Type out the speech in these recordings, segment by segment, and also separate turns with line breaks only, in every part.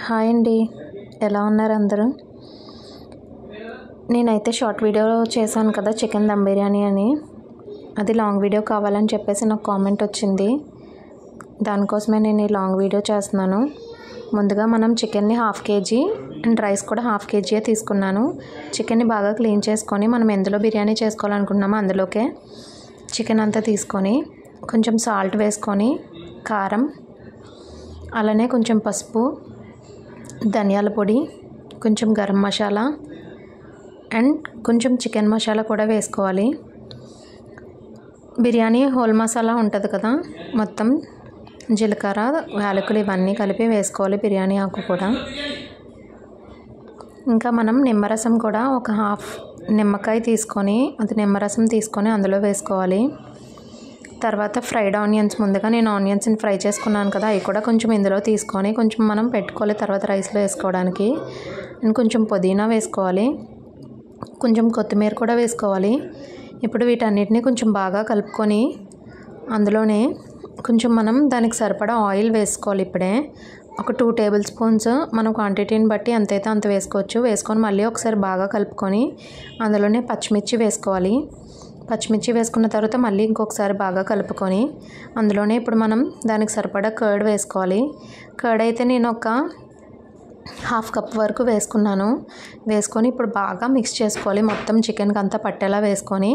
Hi అండి, ఎలా ఉన్నారు అందరూ? నేనైతే షార్ట్ వీడియో చేశాను కదా చికెన్ దమ్ బిర్యానీ అని. అది లాంగ్ వీడియో కావాలని చెప్పేసి నాకు కామెంట్ వచ్చింది. దానికోసమే నేను ఈ లాంగ్ వీడియో చేస్తున్నాను. ముందుగా మనం చికెన్ని 1/2 kg అండ్ రైస్ కూడా 1/2 kg తీసుకున్నాను. చికెన్ని బాగా క్లీన్ చేసుకొని మనం ఎందులో బిర్యానీ చేసుకోవాలనుకుంటున్నామో అందులోకే చికెన్ అంతా తీసుకొని కొంచెం సాల్ట్ వేసుకొని, కారం, అలానే కొంచెం పసుపు, ధనియాల పొడి, కొంచెం గరం మసాలా అండ్ కొంచెం చికెన్ మసాలా కూడా వేసుకోవాలి. బిర్యానీ హోల్ మసాలా ఉంటుంది కదా, మొత్తం జీలకర్ర, యాలకులు ఇవన్నీ కలిపి వేసుకోవాలి. బిర్యానీ ఆకు కూడా. ఇంకా మనం నిమ్మరసం కూడా ఒక 1/2 నిమ్మకాయ తీసుకొని, అది నిమ్మరసం తీసుకొని అందులో వేసుకోవాలి. తర్వాత ఫ్రైడ్ ఆనియన్స్, ముందుగా నేను ఆనియన్స్ని ఫ్రై చేసుకున్నాను కదా, అవి కూడా కొంచెం ఇందులో తీసుకొని కొంచెం మనం పెట్టుకోవాలి తర్వాత రైస్లో వేసుకోవడానికి. అండ్ కొంచెం పుదీనా వేసుకోవాలి, కొంచెం కొత్తిమీర కూడా వేసుకోవాలి. ఇప్పుడు వీటన్నిటిని కొంచెం బాగా కలుపుకొని అందులోనే కొంచెం మనం దానికి సరిపడా ఆయిల్ వేసుకోవాలి. ఇప్పుడే ఒక 2 టేబుల్ స్పూన్స్ మనం క్వాంటిటీని బట్టి ఎంతైతే అంత వేసుకోవచ్చు. వేసుకొని మళ్ళీ ఒకసారి బాగా కలుపుకొని అందులోనే పచ్చిమిర్చి వేసుకోవాలి. పచ్చిమిర్చి వేసుకున్న తర్వాత మళ్ళీ ఇంకొకసారి బాగా కలుపుకొని అందులోనే ఇప్పుడు మనం దానికి సరిపడా కర్డ్ వేసుకోవాలి. కర్డ్ అయితే నేను ఒక 1/2 కప్ వరకు వేసుకున్నాను. వేసుకొని ఇప్పుడు బాగా మిక్స్ చేసుకోవాలి. మొత్తం చికెన్కి అంతా పట్టేలా వేసుకొని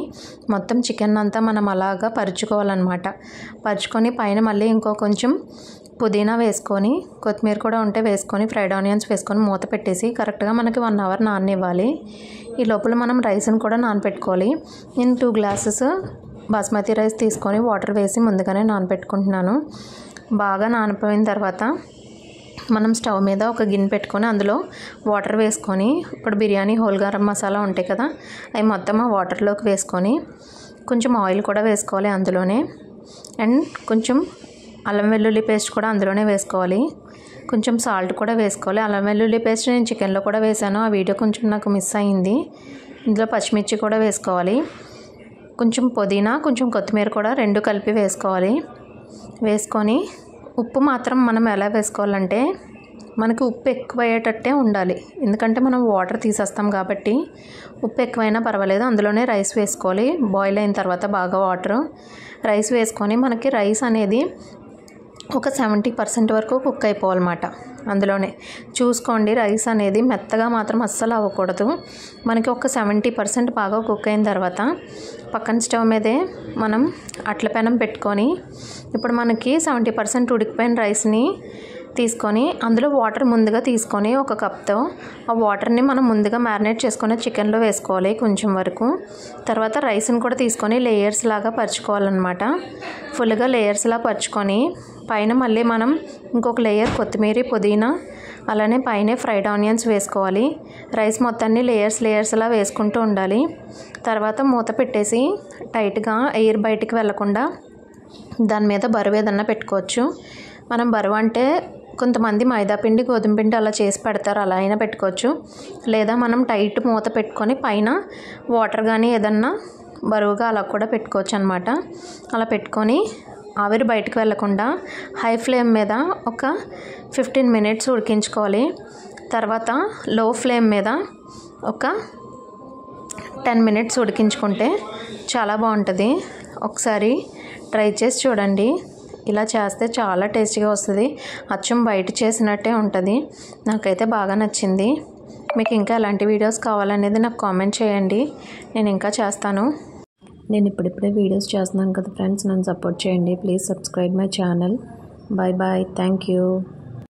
మొత్తం చికెన్ అంతా మనం అలాగా పరుచుకోవాలన్నమాట. పరుచుకొని పైన మళ్ళీ ఇంకో కొంచెం పుదీనా వేసుకొని, కొత్తిమీర కూడా ఉంటే వేసుకొని, ఫ్రైడ్ ఆనియన్స్ వేసుకొని మూత పెట్టేసి కరెక్ట్గా మనకి 1 అవర్ నాననివ్వాలి. ఈ లోపల మనం రైస్ని కూడా నానపెట్టుకోవాలి. నేను 2 గ్లాసెస్ బాస్మతి రైస్ తీసుకొని వాటర్ వేసి ముందుగానే నానపెట్టుకుంటున్నాను. బాగా నానిపోయిన తర్వాత మనం స్టవ్ మీద ఒక గిన్నె పెట్టుకొని అందులో వాటర్ వేసుకొని, ఇప్పుడు బిర్యానీ హోల్ గరం మసాలా ఉంటాయి కదా, అవి మొత్తం ఆ వాటర్లోకి వేసుకొని కొంచెం ఆయిల్ కూడా వేసుకోవాలి అందులోనే. అండ్ కొంచెం అల్లం వెల్లుల్లి పేస్ట్ కూడా అందులోనే వేసుకోవాలి. కొంచెం సాల్ట్ కూడా వేసుకోవాలి. అల్లం వెల్లుల్లి పేస్ట్ నేను చికెన్లో కూడా వేసాను, ఆ వీడియో కొంచెం నాకు మిస్ అయింది. ఇందులో పచ్చిమిర్చి కూడా వేసుకోవాలి. కొంచెం పుదీనా, కొంచెం కొత్తిమీర కూడా 2 కలిపి వేసుకోవాలి. వేసుకొని ఉప్పు మాత్రం మనం ఎలా వేసుకోవాలంటే మనకి ఉప్పు ఎక్కువ అయ్యేటట్టే ఉండాలి. ఎందుకంటే మనం వాటర్ తీసేస్తాం కాబట్టి ఉప్పు ఎక్కువైనా పర్వాలేదు. అందులోనే రైస్ వేసుకోవాలి. బాయిల్ అయిన తర్వాత బాగా వాటర్ రైస్ వేసుకొని మనకి రైస్ అనేది ఒక 70% వరకు కుక్ అయిపోవాలన్నమాట. అందులోనే చూసుకోండి, రైస్ అనేది మెత్తగా మాత్రం అస్సలు అవ్వకూడదు. మనకి ఒక 70% బాగా కుక్ అయిన తర్వాత పక్కన స్టవ్ మీదే మనం అట్ల పెనం పెట్టుకొని ఇప్పుడు మనకి 70% ఉడికిపోయిన రైస్ని తీసుకొని అందులో వాటర్ ముందుగా తీసుకొని ఒక కప్తో ఆ వాటర్ని మనం ముందుగా మ్యారినేట్ చేసుకొని చికెన్లో వేసుకోవాలి కొంచెం వరకు. తర్వాత రైస్ని కూడా తీసుకొని లేయర్స్ లాగా పరుచుకోవాలన్నమాట. ఫుల్గా లేయర్స్లా పరుచుకొని పైన మళ్ళీ మనం ఇంకొక లేయర్ కొత్తిమీర, పుదీనా, అలానే పైన ఫ్రైడ్ ఆనియన్స్ వేసుకోవాలి. రైస్ మొత్తాన్ని లేయర్స్లా వేసుకుంటూ ఉండాలి. తర్వాత మూత పెట్టేసి టైట్గా ఎయిర్ బయటికి వెళ్లకుండా దాని మీద బరువు ఏదన్నా పెట్టుకోవచ్చు. మనం బరువు అంటే కొంతమంది మైదాపిండి, గోధుమ పిండి అలా చేసి పెడతారు, అలా అయినా పెట్టుకోవచ్చు. లేదా మనం టైట్ మూత పెట్టుకొని పైన వాటర్ కానీ ఏదన్నా బరువుగా అలా కూడా పెట్టుకోవచ్చు అనమాట. అలా పెట్టుకొని ఆవిరి బయటకు వెళ్లకుండా హై ఫ్లేమ్ మీద ఒక 15 మినిట్స్ ఉడికించుకోవాలి. తర్వాత లో ఫ్లేమ్ మీద ఒక 10 మినిట్స్ ఉడికించుకుంటే చాలా బాగుంటుంది. ఒకసారి ట్రై చేసి చూడండి. ఇలా చేస్తే చాలా టేస్టీగా వస్తుంది. అచ్చం బయట చేసినట్టే ఉంటుంది. నాకైతే బాగా నచ్చింది. మీకు ఇంకా ఎలాంటి వీడియోస్ కావాలనేది నాకు కామెంట్ చేయండి, నేను ఇంకా చేస్తాను. నేను ఇప్పుడిప్పుడే వీడియోస్ చేస్తున్నాను కదా ఫ్రెండ్స్, నన్ను సపోర్ట్ చేయండి. Please subscribe my channel. Bye bye, thank you.